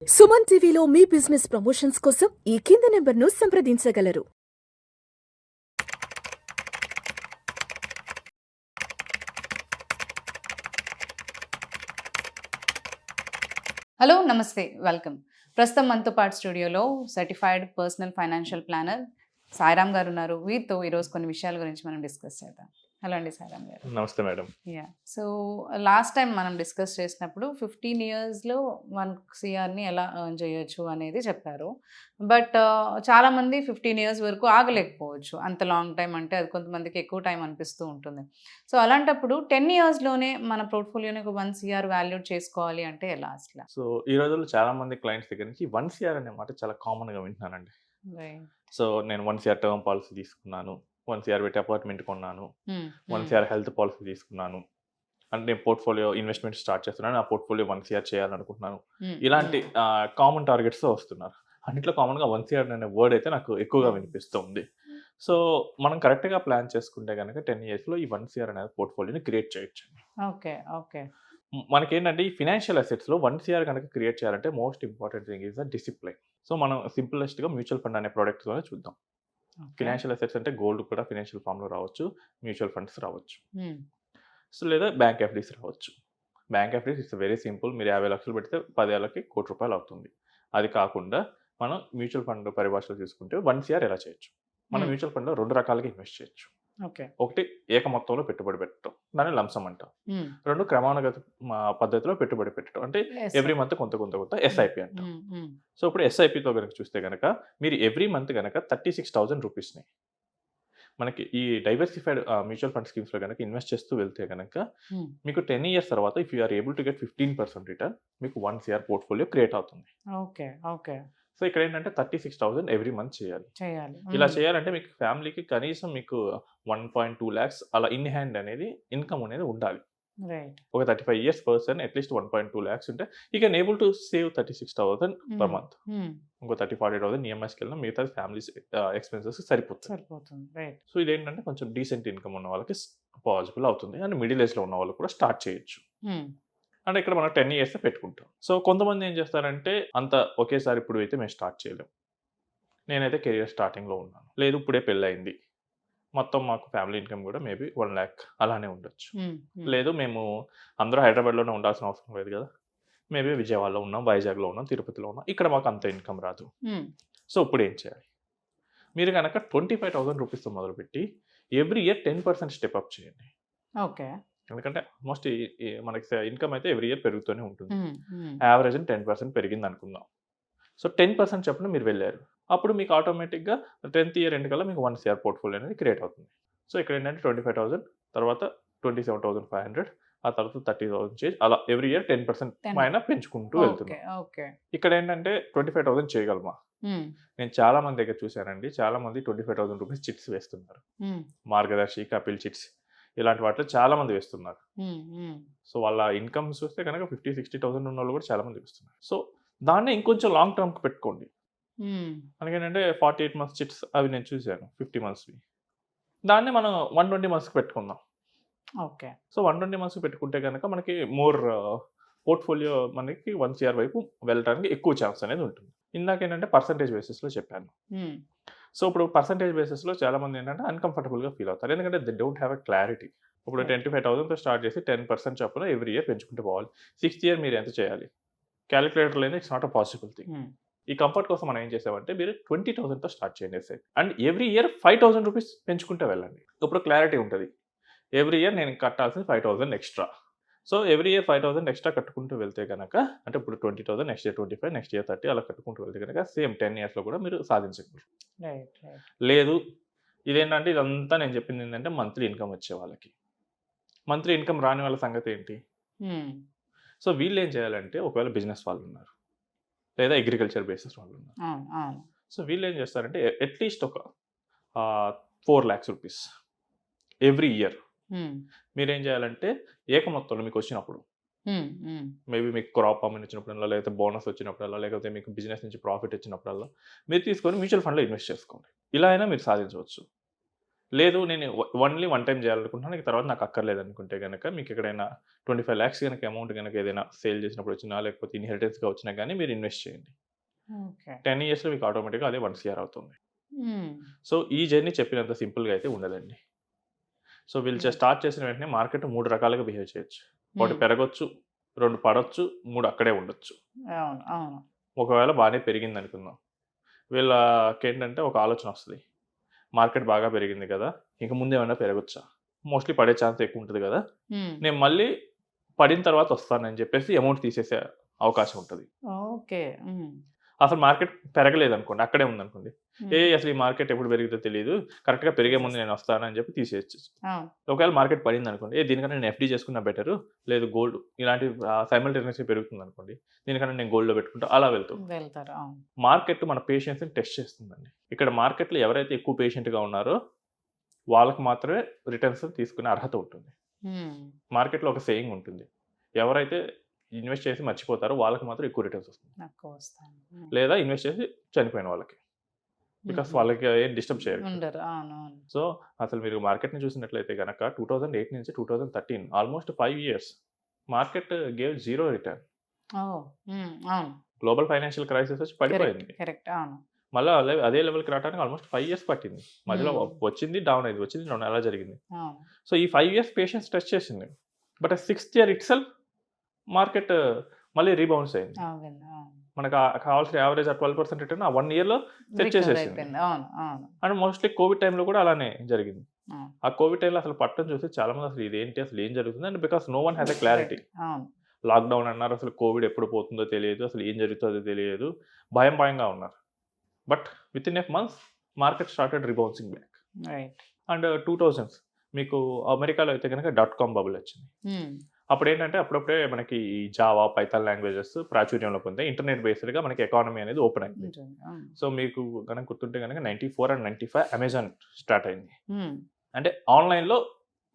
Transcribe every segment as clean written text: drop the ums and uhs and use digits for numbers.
సుమన్ టీవీలో మీ business promotions కోసం ఈ కింది నెంబర్ను సంప్రదించగలరు. హలో నమస్తే వెల్కమ్. ప్రస్తుతం మనతో పాటు స్టూడియోలో certified personal financial planner Sairam గారు ఉన్నారు. వీరితో ఈరోజు కొన్ని విషయాల గురించి మనం డిస్కస్ చేద్దాం. హలో అండి సాయిరామ్ గారు. నమస్తే madam. Yeah, so last time మనం డిస్కస్ చేసినప్పుడు 15 ఇయర్స్లో 1 CRని ఎలా ఎర్న్ చేయొచ్చు అనేది చెప్పారు. బట్ చాలామంది 15 ఇయర్స్ వరకు ఆగలేకపోవచ్చు. అంత లాంగ్ టైం అంటే అది కొంతమందికి ఎక్కువ టైం అనిపిస్తూ ఉంటుంది. సో అలాంటప్పుడు 10 ఇయర్స్లోనే మన పోర్ట్ఫోలియోని ఒక 1 CR వాల్యూడ్ చేసుకోవాలి అంటే ఎలా అసలు? సో ఈ రోజుల్లో చాలా మంది క్లయింట్స్ దగ్గర నుంచి 1 CR అనే మాట చాలా కామన్గా వింటున్నానండి. సో నేను 1 CR టర్మ్ పాలసీ తీసుకున్నాను, 1 CR పెట్టి అపార్ట్మెంట్ కొన్నాను, 1 CR హెల్త్ పాలసీ తీసుకున్నాను, అంటే నేను పోర్ట్ఫోలియో ఇన్వెస్ట్మెంట్ స్టార్ట్ చేస్తున్నాను, నా పోర్ట్ఫోలియో 1 CR చేయాలనుకుంటున్నాను. ఇలాంటి కామన్ టార్గెట్స్ వస్తున్నారు. అన్నింటిలో కామన్గా 1 CR అనే వర్డ్ అయితే నాకు ఎక్కువగా వినిపిస్తుంది. సో మనం కరెక్ట్గా ప్లాన్ చేసుకుంటే కనుక 10 ఇయర్స్లో ఈ 1 CR అనేది పోర్ట్ఫోలియోని క్రియేట్ చేయొచ్చు. Okay okay. మనకేంటంటే ఈ ఫినాన్షియల్ అసెట్స్లో 1 CR కనుక క్రియేట్ చేయాలంటే most important thing is the discipline. So మనం సింపులెస్ట్గా మ్యూచువల్ ఫండ్ అనే ప్రోడక్ట్తోనే చూద్దాం. ఫినాన్షియల్ అసెట్స్ అంటే గోల్డ్ కూడా ఫినాన్షియల్ ఫామ్లో రావచ్చు, మ్యూచువల్ ఫండ్స్ రావచ్చు, సో లేదా బ్యాంక్ ఎఫ్డీస్ రావచ్చు. Bank FDs it's very simple. మీరు 50 లక్షలు పెడితే 10 ఏళ్ళకి ₹1,00,00,000 అవుతుంది. అది కాకుండా మనం మ్యూచువల్ ఫండ్ పరిభాషలో తీసుకుంటే 1 CR ఎలా చేయొచ్చు. మనం మ్యూచువల్ ఫండ్లో 2 రకాలుగా ఇన్వెస్ట్ చేయొచ్చు. ఒకటి ఏక మొత్తంలో పెట్టుబడి పెట్టడం, దాన్ని లంసం అంటాం. 2 క్రమానుగత పద్ధతిలో పెట్టుబడి పెట్టడం, అంటే ఎవ్రీ మంత్ కొంత కొంత కొంత ఎస్ఐపి అంటాం. సో ఇప్పుడు ఎస్ఐపితో కనుక చూస్తే కనుక మీరు ఎవ్రీ మంత్ కనుక ₹36,000 మనకి ఈ డైవర్సిఫైడ్ మ్యూచువల్ ఫండ్ స్కీమ్స్లో కనుక ఇన్వెస్ట్ చేస్తూ వెళ్తే కనుక మీకు 10 ఇయర్స్ తర్వాత if you are able to get 15% return, మీకు 1 CR పోర్ట్ఫోలియో క్రియేట్ అవుతుంది. Okay okay. సో ఇక్కడ ఏంటంటే 36,000 ఎవ్రీ మంత్ చేయాలి. ఇలా చేయాలంటే మీకు ఫ్యామిలీకి కనీసం మీకు 1.2 lakhs అలా ఇన్ హ్యాండ్ అనేది ఇన్కమ్ అనేది ఉండాలి. ఒక 35 ఇయర్స్ పర్సన్ అట్లీస్ట్ 1.2 lakhs ఉంటే you can able to save 36,000 per month. ఇంకో 30-40,000 ఈఎంఐస్కి వెళ్ళినా మిగతా ఫ్యామిలీ ఎక్స్పెన్సెస్ సరిపోతుంది. సో ఇదేంటంటే కొంచెం డీసెంట్ ఇన్కమ్ ఉన్న వాళ్ళకి పాసిబుల్ అవుతుంది, అండ్ మిడిల్ ఏజ్లో ఉన్న వాళ్ళు కూడా స్టార్ట్ చేయొచ్చు. అంటే ఇక్కడ మనం 10 ఇయర్స్ పెట్టుకుంటాం. సో కొంతమంది ఏం చేస్తారంటే అంత ఒకేసారి ఇప్పుడు అయితే మేము స్టార్ట్ చేయలేము, నేనైతే కెరియర్ స్టార్టింగ్లో ఉన్నాను, లేదు ఇప్పుడే పెళ్ళయింది, మొత్తం మాకు ఫ్యామిలీ ఇన్కమ్ కూడా మేబీ 1 lakh అలానే ఉండొచ్చు, లేదు మేము అందరూ హైదరాబాద్లోనే ఉండాల్సిన అవసరం లేదు కదా, మేబీ విజయవాడలో ఉన్నాం, వైజాగ్లో ఉన్నాం, తిరుపతిలో ఉన్నాం, ఇక్కడ మాకు అంత ఇన్కమ్ రాదు. సో ఇప్పుడు ఏం చేయాలి? మీరు కనుక ₹25,000 మొదలుపెట్టి ఎవ్రీ ఇయర్ 10% స్టెప్ అప్ చేయండి. ఓకే. ఎందుకంటే ఆల్మోస్ట్ మనకి ఇన్కమ్ అయితే ఎవ్రీ ఇయర్ పెరుగుతూనే ఉంటుంది. యావరేజ్ 10% పెరిగింది అనుకుందాం. సో 10% చొప్పున మీరు వెళ్ళారు, అప్పుడు మీకు ఆటోమేటిక్గా 10th ఇయర్ ఎండ్ కల్లా మీకు 1 CR పోర్ట్ఫోలియో అనేది క్రియేట్ అవుతుంది. సో ఇక్కడ ఏంటంటే 25,000, తర్వాత 27,500, ఆ తర్వాత 30,000 చేంజ్, అలా ఎవ్రీ ఇయర్ 10% పైన పెంచుకుంటూ వెళ్తున్నాం. ఇక్కడ ఏంటంటే 25,000 చేయగలమా? నేను చాలా మంది దగ్గర చూశానండి, చాలా మంది ₹25,000 చిట్స్ వేస్తున్నారు. మార్గదర్శి, కపిల్ చిట్స్ ఇలాంటి వాటిలో చాలా మంది వేస్తున్నారు. సో వాళ్ళ ఇన్కమ్ చూస్తే కనుక 50,000-60,000 ఉన్న వాళ్ళు కూడా చాలా మంది వేస్తున్నారు. సో దాన్ని ఇంకొంచెం లాంగ్ టర్మ్కి పెట్టుకోండి. అందుకేంటంటే 48 months చిట్స్ అవి నేను చూశాను, 50 monthsవి. దాన్ని మనం 120 monthsకి పెట్టుకుందాం. ఓకే. సో 120 monthsకి పెట్టుకుంటే కనుక మనకి మోర్ పోర్ట్ఫోలియో మనకి 1 CR వైపు వెళ్ళడానికి ఎక్కువ ఛాన్స్ అనేది ఉంటుంది. ఇందాక ఏంటంటే పర్సంటేజ్ బేసిస్లో చెప్పాను. సో ఇప్పుడు పర్సంటేజ్ బేసిస్లో చాలా మంది ఏంటంటే అన్కంఫర్టబుల్గా ఫీల్ అవుతారు, ఎందుకంటే they don't have a clarity. ఇప్పుడు 25,000తో స్టార్ట్ చేసి 10% చొప్పున ఎవ్రీ ఇయర్ పెంచుకుంటూ పోవాలి. 6th ఇయర్ మీరు ఎంత చేయాలి? క్యాలిక్యులేటర్ లేదు, it's not a possible thing. ఈ కంఫర్ట్ కోసం మనం ఏం చేసామంటే మీరు 20,000తో స్టార్ట్ చేయండి అండ్ ఎవ్రీ ఇయర్ ₹5,000 పెంచుకుంటూ వెళ్ళండి. ఇప్పుడు క్లారిటీ ఉంటుంది, ఎవ్రీ ఇయర్ నేను కట్టాల్సిన 5,000 extra. So every year 5,000 extra కట్టుకుంటూ వెళ్తే కనుక, అంటే ఇప్పుడు 20,000, నెక్స్ట్ ఇయర్ 25, నెక్స్ట్ ఇయర్ 30 అలా కట్టుకుంటూ వెళ్తే కనుక సేమ్ 10 ఇయర్స్లో కూడా మీరు సాధించగలరు. లేదు ఇదేంటంటే ఇదంతా నేను చెప్పింది ఏంటంటే మంత్లీ ఇన్కమ్ వచ్చే వాళ్ళకి. మంత్లీ ఇన్కమ్ రాని వాళ్ళ సంగతి ఏంటి? సో వీళ్ళు ఏం చేయాలంటే ఒకవేళ బిజినెస్ వాళ్ళు ఉన్నారు, లేదా అగ్రికల్చర్ బేసిస్ వాళ్ళు ఉన్నారు, సో వీళ్ళు ఏం చేస్తారంటే అట్లీస్ట్ ఒక ₹4 lakhs ఎవ్రీ ఇయర్ మీరేం చేయాలంటే ఏక మొత్తంలో మీకు వచ్చినప్పుడు, మేబీ మీకు క్రాప్ అమౌంట్ వచ్చినప్పుడల్లా, లేకపోతే బోనస్ వచ్చినప్పుడల్లా, లేకపోతే మీకు బిజినెస్ నుంచి ప్రాఫిట్ వచ్చినప్పుడల్లా మీరు తీసుకొని మ్యూచువల్ ఫండ్లో ఇన్వెస్ట్ చేసుకోండి. ఇలా అయినా మీరు సాధించవచ్చు. లేదు నేను ఓన్లీ వన్ టైం చేయాలనుకుంటున్నాను, ఇక తర్వాత నాకు అక్కర్లేదు అనుకుంటే కనుక మీకు ఎక్కడైనా 25 lakhs కనుక అమౌంట్ కనుక ఏదైనా సేల్ చేసినప్పుడు వచ్చినా లేకపోతే ఇన్హెరిటెన్స్గా వచ్చినా కానీ మీరు ఇన్వెస్ట్ చేయండి. ఓకే. 10 yearsలో మీకు ఆటోమేటిక్గా అదే 1 crore అవుతుంది. సో ఈ జర్నీ చెప్పినంత సింపుల్గా అయితే ఉండదండి. సో వీళ్ళు స్టార్ట్ చేసిన వెంటనే మార్కెట్ 3 రకాలుగా బిహేవ్ చేయొచ్చు. ఒకటి పెరగొచ్చు, 2 పడొచ్చు, 3 అక్కడే ఉండొచ్చు. అవును, అవును. ఒకవేళ బాగానే పెరిగింది అనుకుందాం, వీళ్ళకి ఏంటంటే ఒక ఆలోచన వస్తుంది, మార్కెట్ బాగా పెరిగింది కదా, ఇంక ముందు ఏమైనా పెరగొచ్చా, మోస్ట్లీ పడే ఛాన్స్ ఎక్కువ ఉంటుంది కదా, నేను మళ్ళీ పడిన తర్వాత వస్తానని చెప్పేసి అమౌంట్ తీసేసే అవకాశం ఉంటుంది. ఓకే. అసలు మార్కెట్ పెరగలేదు అనుకోండి, అక్కడే ఉందనుకోండి, అసలు ఈ మార్కెట్ ఎప్పుడు పెరిగితే తెలియదు, కరెక్ట్గా పెరిగే ముందు నేను వస్తానని చెప్పి తీసేయచ్చు. ఒకవేళ మార్కెట్ పడింది అనుకోండి, దీనికన్నా నేను ఎఫ్డీ చేసుకున్నా బెటరు, లేదు గోల్డ్ ఇలాంటి సైమల్టేనియస్గా పెరుగుతుంది అనుకోండి, దీనికన్నా నేను గోల్డ్లో పెట్టుకుంటా, అలా వెళ్తారు. మార్కెట్ మన పేషెన్స్ని టెస్ట్ చేస్తుందండి. ఇక్కడ మార్కెట్లో ఎవరైతే ఎక్కువ పేషెంట్గా ఉన్నారో వాళ్ళకి మాత్రమే రిటర్న్స్ తీసుకునే అర్హత ఉంటుంది. మార్కెట్లో ఒక సేయింగ్ ఉంటుంది, ఎవరైతే ఇన్వెస్ట్ చేసి మర్చిపోతారో వాళ్ళకి మాత్రం ఎక్కువ రిటర్న్స్ వస్తుంది, లేదా ఇన్వెస్ట్ చేసి చనిపోయిన వాళ్ళకి, బికాస్ వాళ్ళకి ఏం డిస్టర్బ్ చేయరు. సో అసలు మీరు మార్కెట్ని చూసినట్లయితే కనుక 2008 నుంచి 2013 almost 5 years market gave 0 return. Global financial crisis వచ్చి పడిపోయింది, మళ్ళీ అదే లెవెల్కి రావడానికి ఆల్మోస్ట్ 5 years పట్టింది. మధ్యలో వచ్చింది డౌన్ అయింది, వచ్చింది డౌన్, అలా జరిగింది. సో ఈ 5 years పేషెన్స్ టెస్ట్ చేసింది, but 6th year it self market మళ్ళీ రీబౌన్స్ అయింది. మనకు కావాల్సిన యావరేజ్ 12% రిటర్న్ ఆ 1 yearలో సెట్ చేసేసింది. అండ్ మోస్ట్లీ కోవిడ్ టైంలో కూడా అలానే జరిగింది. ఆ కోవిడ్ టైంలో అసలు పట్టం చూసి చాలా మంది అసలు ఇదేంటి, అసలు ఏం జరుగుతుంది, and because no one has a clarity. Lockdown అన్నారు, అసలు కోవిడ్ ఎప్పుడు పోతుందో తెలియదు, అసలు ఏం జరుగుతుందో తెలియదు, భయంగా ఉన్నారు. But with in a month market started రీబౌన్సింగ్ back. And 2000s మీకు అమెరికాలో అయితే కనుక .com బబుల్ వచ్చింది. అప్పుడు ఏంటంటే అప్పుడప్పుడే మనకి జావా, పైథాన్ లాంగ్వేజెస్ ప్రాచుర్యంలో పొందే ఇంటర్నెట్ బేస్డ్గా మనకి ఎకానమీ అనేది ఓపెన్ అయింది. సో మీకు కనుక గుర్తుంటే కనుక 94 and 95 అమెజాన్ స్టార్ట్ అయింది. అంటే ఆన్లైన్లో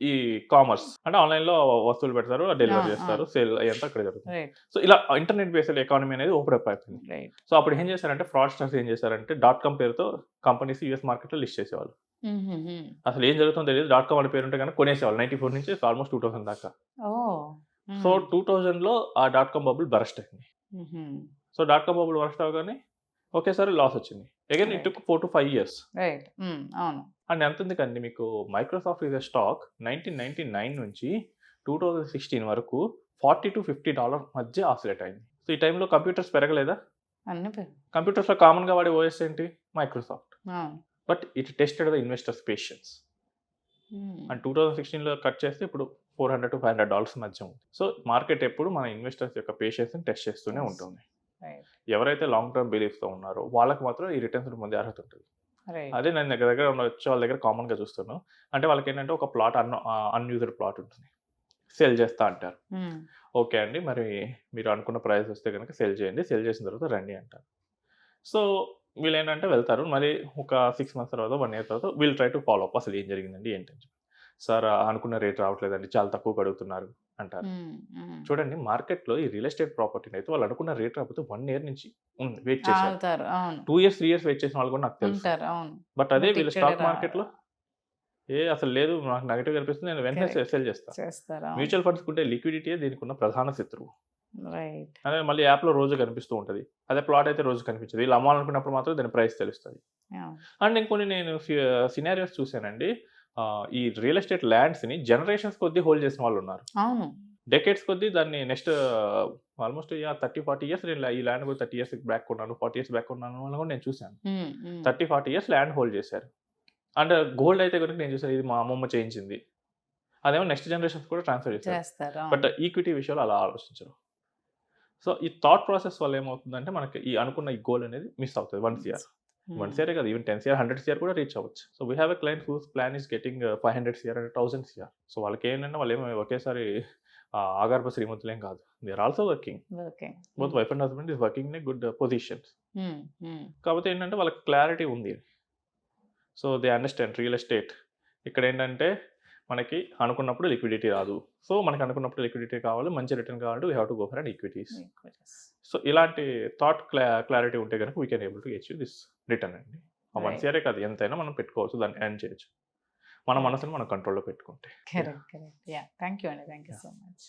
ఈ కామర్స్, అంటే ఆన్లైన్లో వస్తువులు పెడతారు, డెలివరీ చేస్తారు, సేల్ అయ్యేంత అక్కడ జరుగుతుంది. సో ఇలా ఇంటర్నెట్ బేస్డ్ ఎకానమీ అనేది ఓపెన్ అప్ అయిపోయింది. సో అప్పుడు ఏం చేశారంటే ఫ్రాడ్స్టర్స్ ఏం చేశారంటే .com పేరుతో కంపెనీస్ యూఎస్ మార్కెట్లో లిస్ట్ చేసేవాళ్ళు. అసలు ఏం జరుగుతుందో తెలియదు, .com అనే పేరు ఉంటే కనుక కొనేసేవాళ్ళు 94 నుంచి ఆల్మోస్ట్ 2000 దాకా. సో 2000లో ఆ .com బబుల్ బరస్ట్ అయింది. సో .com బబుల్ బరస్ట్ అవగానే ఒకేసారి లాస్ వచ్చింది. Again it took 4 to 5 years. And ఎంత ఉంది కండి మీకు, మైక్రోసాఫ్ట్ ఇస్ ఎ స్టాక్ 1999 నుంచి 2016 వరకు $40 to $50 మధ్య ఆసిలేట్ అయింది. సో ఈ టైంలో కంప్యూటర్స్ పెరగలేదా? కంప్యూటర్స్లో కామన్గా వాడే ఓఎస్ ఏంటి, Microsoft. But it tested the investors patience. And 2016లో కట్ చేస్తే ఇప్పుడు $400 to $500 మధ్య ఉంది. సో మార్కెట్ ఎప్పుడు మన ఇన్వెస్టర్స్ యొక్క పేషెన్స్ని టెస్ట్ చేస్తూనే ఉంటుంది. ఎవరైతే లాంగ్ టర్మ్ బిలీఫ్తో ఉన్నారో వాళ్ళకి మాత్రం ఈ రిటర్న్స్ పొందే అర్హత ఉంటుంది. అదే నేను దగ్గర వచ్చే వాళ్ళ దగ్గర కామన్గా చూస్తున్నాను. అంటే వాళ్ళకి ఏంటంటే ఒక ప్లాట్ అన్యూజ్డ్ ప్లాట్ ఉంటుంది, సెల్ చేస్తా అంటారు. ఓకే అండి, మరి మీరు అనుకున్న ప్రైస్ వస్తే కనుక సెల్ చేయండి, సెల్ చేసిన తర్వాత రండి అంటారు. సో వీళ్ళు ఏంటంటే వెళ్తారు, మరి ఒక 6 months తర్వాత 1 year తర్వాత వీళ్ళు ట్రై టు ఫాలో అప్, అసలు ఏం జరిగిందండి ఏంటని చెప్పి. సార్ అనుకున్న రేట్ రావట్లేదండి, చాలా తక్కువ అడుగుతున్నారు అంటారు. చూడండి మార్కెట్లో ఈ రియల్ ఎస్టేట్ ప్రాపర్టీని అయితే వాళ్ళు అనుకున్న రేట్ రాకపోతే 1 year నుంచి వెయిట్ చేశారు, 2 years 3 years వెయిట్ చేసిన వాళ్ళు కూడా నాకు తెలుసు. బట్ అదే వీళ్ళు స్టాక్ మార్కెట్లో అసలు లేదు, నాకు నెగటివ్ కనిపిస్తుంది, నేను వెంటనే సెల్ చేస్తాను. మ్యూచువల్ ఫండ్స్ ఉంటే లిక్విడిటీ దీనికి ఉన్న ప్రధాన శత్రువు. అదే మళ్ళీ యాప్లో రోజు కనిపిస్తూ ఉంటుంది, అదే ప్లాట్ అయితే రోజు కనిపించదు. వీళ్ళు అమ్మాలనుకున్నప్పుడు మాత్రం దాని ప్రైస్ తెలుస్తుంది. అండ్ ఇంకొన్ని నేను సినారియోస్ చూశానండి, ఈ రియల్ ఎస్టేట్ ల్యాండ్స్ని జనరేషన్స్ కొద్దీ హోల్డ్ చేసిన వాళ్ళు ఉన్నారు. డెకేడ్స్ కొద్దీ దాన్ని నెక్స్ట్ ఆల్మోస్ట్ 30-40 years నేను ఈ ల్యాండ్ 30 years బ్యాక్ కొన్నాను, 40 years బ్యాక్ కొన్నాను అని కూడా నేను చూశాను. 30-40 years ల్యాండ్ హోల్డ్ చేశారు. అండ్ గోల్డ్ అయితే కనుక నేను చూసాను, ఇది మా అమ్మమ్మ చేయించింది, అదేమో నెక్స్ట్ జనరేషన్స్ కూడా ట్రాన్స్ఫర్ చేస్తారు. బట్ ఈక్విటీ విషయాలు అలా ఆలోచించరు. సో ఈ థాట్ ప్రాసెస్ వల్ల ఏమవుతుందంటే మనకి ఈ అనుకున్న ఈ గోల్ అనేది మిస్ అవుతుంది. 1 year, 1 year కదా, ఈవెన్ 10 years 100 years కూడా రీచ్ అవ్వచ్చు. So we have a client whose plan is getting 500 years and 1000 years. So వాళ్ళకి ఏంటంటే వాళ్ళు ఏమో ఒకేసారి ఆగర్భ శ్రీమంతులు ఏం కాదు, they are also working, both wife and husband is working in a good positions. కాకపోతే ఏంటంటే వాళ్ళకి క్లారిటీ ఉంది. So they understand real estate ఇక్కడ ఏంటంటే మనకి అనుకున్నప్పుడు లిక్విడిటీ రాదు. సో మనకి అనుకున్నప్పుడు లిక్విడిటీ కావాలి, మంచి రిటర్న్ కావాలంటే we have to go for and equities. So ఇలాంటి థాట్ క్లారిటీ ఉంటే కనుక we can able to achieve this return అండి. 1 year కాదు, ఎంతైనా మనం పెట్టుకోవచ్చు, దాన్ని ఎర్న్ చేయొచ్చు. మన మనసుని మనం కంట్రోల్లో పెట్టుకుంటే. కరెక్ట్. యా, థ్యాంక్ యూ అండి, థ్యాంక్ యూ సో మచ్.